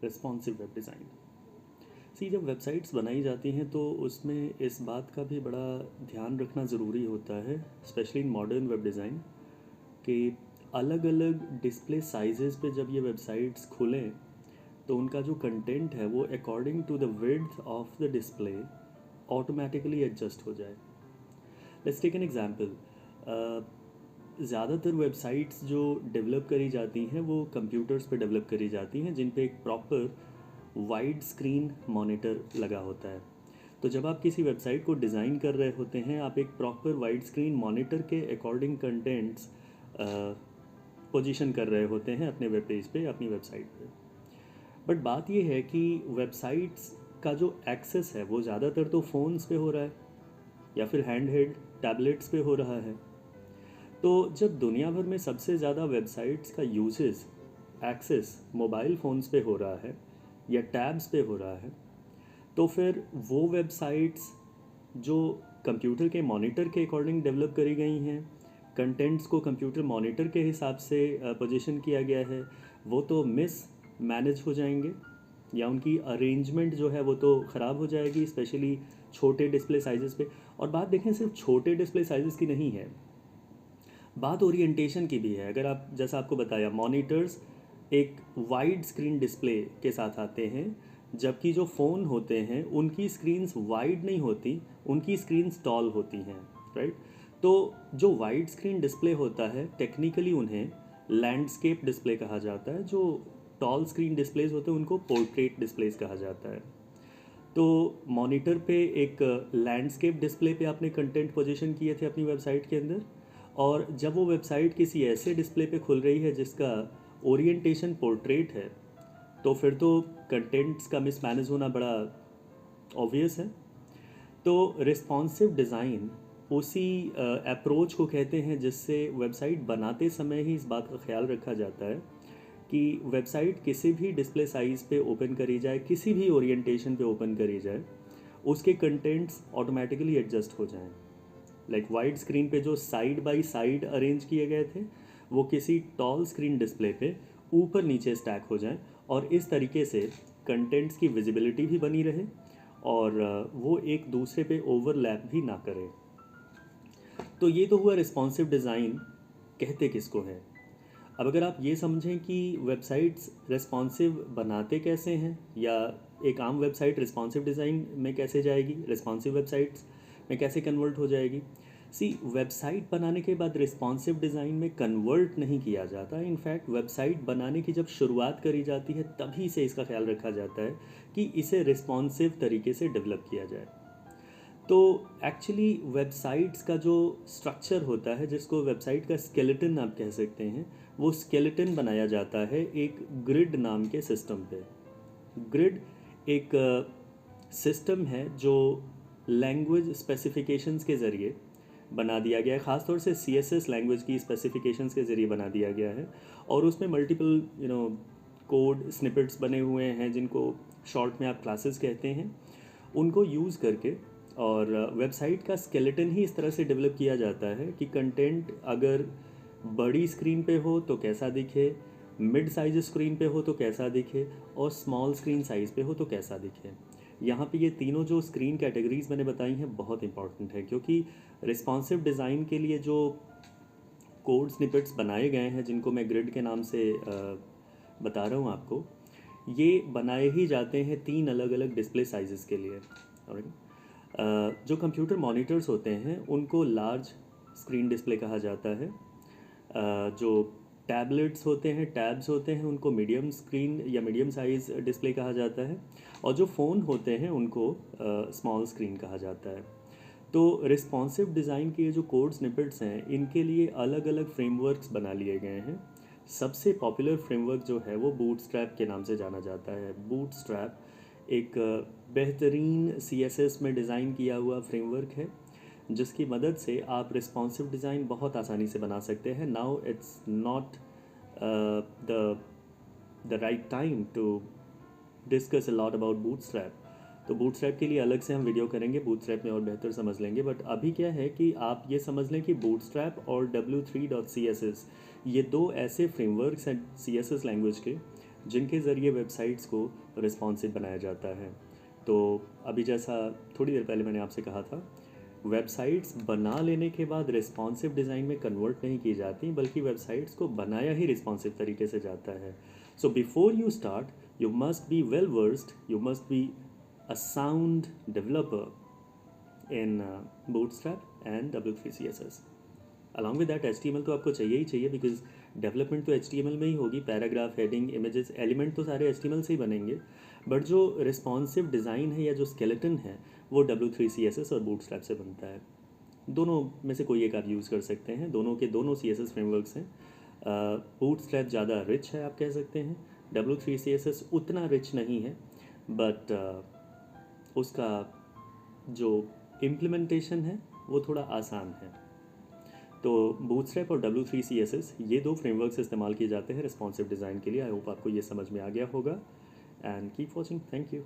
Responsive web design. सी जब websites बनाई जाती हैं तो उसमें इस बात का भी बड़ा ध्यान रखना ज़रूरी होता है, specially in modern web design, कि अलग अलग डिस्प्ले साइजेस पे जब ये वेबसाइट्स खुलें तो उनका जो कंटेंट है वो according to the width of the display automatically adjust हो जाए। Let's take an example. ज़्यादातर वेबसाइट्स जो डेवलप करी जाती हैं वो कंप्यूटर्स पे डेवलप करी जाती हैं जिन पे एक प्रॉपर वाइड स्क्रीन मॉनिटर लगा होता है। तो जब आप किसी वेबसाइट को डिज़ाइन कर रहे होते हैं आप एक प्रॉपर वाइड स्क्रीन मॉनिटर के अकॉर्डिंग कंटेंट्स पोजीशन कर रहे होते हैं अपने वेब पेज पे, अपनी वेबसाइट पे। बट बात यह है कि वेबसाइट्स का जो एक्सेस है वो ज़्यादातर तो फ़ोन्स पे हो रहा है या फिर हैंड हेल्ड टैबलेट्स पे हो रहा है। तो जब दुनिया भर में सबसे ज़्यादा वेबसाइट्स का यूजेस एक्सेस मोबाइल फ़ोन्स पे हो रहा है या टैब्स पे हो रहा है, तो फिर वो वेबसाइट्स जो कंप्यूटर के मॉनिटर के अकॉर्डिंग डेवलप करी गई हैं, कंटेंट्स को कंप्यूटर मॉनिटर के हिसाब से पोजीशन किया गया है, वो तो मिस मैनेज हो जाएंगे या उनकी अरेंजमेंट जो है वो तो ख़राब हो जाएगी, स्पेशली छोटे डिस्प्ले साइजेस पे। और बात देखें सिर्फ छोटे डिस्प्ले साइजेस की नहीं है, बात ओरिएंटेशन की भी है। अगर आप, जैसा आपको बताया, मॉनिटर्स एक वाइड स्क्रीन डिस्प्ले के साथ आते हैं, जबकि जो फ़ोन होते हैं उनकी स्क्रीन्स वाइड नहीं होती, उनकी स्क्रीन्स टॉल होती हैं, राइट। तो जो वाइड स्क्रीन डिस्प्ले होता है टेक्निकली उन्हें लैंडस्केप डिस्प्ले कहा जाता है, जो टॉल स्क्रीन डिस्प्लेज होते हैं उनको पोर्ट्रेट डिस्प्लेज कहा जाता है। तो मॉनिटर पे एक लैंडस्केप डिस्प्ले पे आपने कंटेंट पोजीशन किए थे अपनी वेबसाइट के अंदर, और जब वो वेबसाइट किसी ऐसे डिस्प्ले पे खुल रही है जिसका ओरिएंटेशन पोर्ट्रेट है, तो फिर तो कंटेंट्स का मिसमैनेज होना बड़ा ऑब्वियस है। तो रिस्पॉन्सिव डिज़ाइन उसी अप्रोच को कहते हैं जिससे वेबसाइट बनाते समय ही इस बात का ख्याल रखा जाता है कि वेबसाइट किसी भी डिस्प्ले साइज़ पे ओपन करी जाए, किसी भी ओरिएंटेशन पे ओपन करी जाए, उसके कंटेंट्स ऑटोमेटिकली एडजस्ट हो जाएं। लाइक वाइड स्क्रीन पे जो साइड बाय साइड अरेंज किए गए थे वो किसी टॉल स्क्रीन डिस्प्ले पे ऊपर नीचे स्टैक हो जाएं, और इस तरीके से कंटेंट्स की विजिबिलिटी भी बनी रहे और वो एक दूसरे पे ओवरलैप भी ना करे। तो ये तो हुआ रिस्पॉन्सिव डिज़ाइन, कहते किसको है। अब अगर आप ये समझें कि वेबसाइट्स रिस्पॉन्सिव बनाते कैसे हैं, या एक आम वेबसाइट रिस्पॉन्सिव डिज़ाइन में कैसे जाएगी, रिस्पॉन्सिव वेबसाइट्स में कैसे कन्वर्ट हो जाएगी। सी, वेबसाइट बनाने के बाद रिस्पॉन्सिव डिज़ाइन में कन्वर्ट नहीं किया जाता। इनफैक्ट वेबसाइट बनाने की जब शुरुआत करी जाती है तभी से इसका ख्याल रखा जाता है कि इसे रिस्पॉन्सिव तरीके से डेवलप किया जाए। तो एक्चुअली वेबसाइट्स का जो स्ट्रक्चर होता है, जिसको वेबसाइट का स्केलेटन आप कह सकते हैं, वो स्केलेटन बनाया जाता है एक ग्रिड नाम के सिस्टम पे। ग्रिड एक सिस्टम है जो लैंग्वेज स्पेसिफिकेशंस के ज़रिए बना दिया गया है, ख़ासतौर से CSS लैंग्वेज की स्पेसिफिकेशंस के ज़रिए बना दिया गया है, और उसमें मल्टीपल कोड स्निपेट्स बने हुए हैं जिनको शॉर्ट में आप क्लासेस कहते हैं। उनको यूज़ करके और वेबसाइट का स्केलेटन ही इस तरह से डेवलप किया जाता है कि कंटेंट अगर बड़ी स्क्रीन पे हो तो कैसा दिखे, मिड साइज स्क्रीन पे हो तो कैसा दिखे, और स्मॉल स्क्रीन साइज़ पे हो तो कैसा दिखे। यहाँ पे ये तीनों जो स्क्रीन कैटेगरीज मैंने बताई हैं बहुत इंपॉर्टेंट है, क्योंकि रिस्पॉन्सिव डिज़ाइन के लिए जो कोड स्निपेट्स बनाए गए हैं, जिनको मैं ग्रिड के नाम से बता रहा हूँ आपको, ये बनाए ही जाते हैं 3 अलग अलग डिस्प्ले साइज़ के लिए। जो कंप्यूटर मॉनिटर्स होते हैं उनको लार्ज स्क्रीन डिस्प्ले कहा जाता है, जो टैबलेट्स होते हैं, टैब्स होते हैं, उनको मीडियम स्क्रीन या मीडियम साइज़ डिस्प्ले कहा जाता है, और जो फ़ोन होते हैं उनको स्मॉल स्क्रीन कहा जाता है। तो रिस्पॉन्सिव डिज़ाइन के जो कोड स्निपेट्स हैं इनके लिए अलग अलग फ्रेमवर्क्स बना लिए गए हैं। सबसे पॉपुलर फ्रेमवर्क जो है वो बूटस्ट्रैप के नाम से जाना जाता है। बूटस्ट्रैप एक बेहतरीन CSS में डिज़ाइन किया हुआ फ्रेमवर्क है जिसकी मदद से आप रिस्पॉन्सिव डिज़ाइन बहुत आसानी से बना सकते हैं। Now it's not the right time to discuss a lot about Bootstrap. तो बूटस्ट्रैप के लिए अलग से हम वीडियो करेंगे, बूटस्ट्रैप में और बेहतर समझ लेंगे। बट अभी क्या है कि आप ये समझ लें कि बूटस्ट्रैप और W3.CSS ये दो ऐसे फ्रेमवर्क्स हैं CSS लैंग्वेज के जिनके ज़रिए वेबसाइट्स को रिस्पॉन्सिव बनाया जाता है। तो अभी जैसा थोड़ी देर पहले मैंने आपसे कहा था, वेबसाइट्स बना लेने के बाद रिस्पॉन्सिव डिज़ाइन में कन्वर्ट नहीं की जाती, बल्कि वेबसाइट्स को बनाया ही रिस्पॉन्सिव तरीके से जाता है। So before you start you must be well versed, you must be a sound developer in bootstrap and W3CSS। Along with that HTML तो आपको चाहिए ही चाहिए, बिकॉज डेवलपमेंट तो HTML में ही होगी। पैराग्राफ, हेडिंग, इमेजेस, एलिमेंट तो सारे HTML से ही बनेंगे, बट जो रिस्पॉन्सिव डिज़ाइन है या जो स्केलेटन है वो W3CSS और बूटस्ट्रैप से बनता है। दोनों में से कोई एक आप यूज़ कर सकते हैं, दोनों के दोनों CSS फ्रेमवर्क्स हैं। बूटस्ट्रैप ज़्यादा रिच है आप कह सकते हैं, W3CSS उतना रिच नहीं है, बट उसका जो इम्प्लीमेंटेशन है वो थोड़ा आसान है। तो बूटस्ट्रैप और W3CSS ये दो फ्रेमवर्क्स इस्तेमाल किए जाते हैं रिस्पॉन्सिव डिज़ाइन के लिए। आई होप आपको ये समझ में आ गया होगा, and keep watching. Thank you.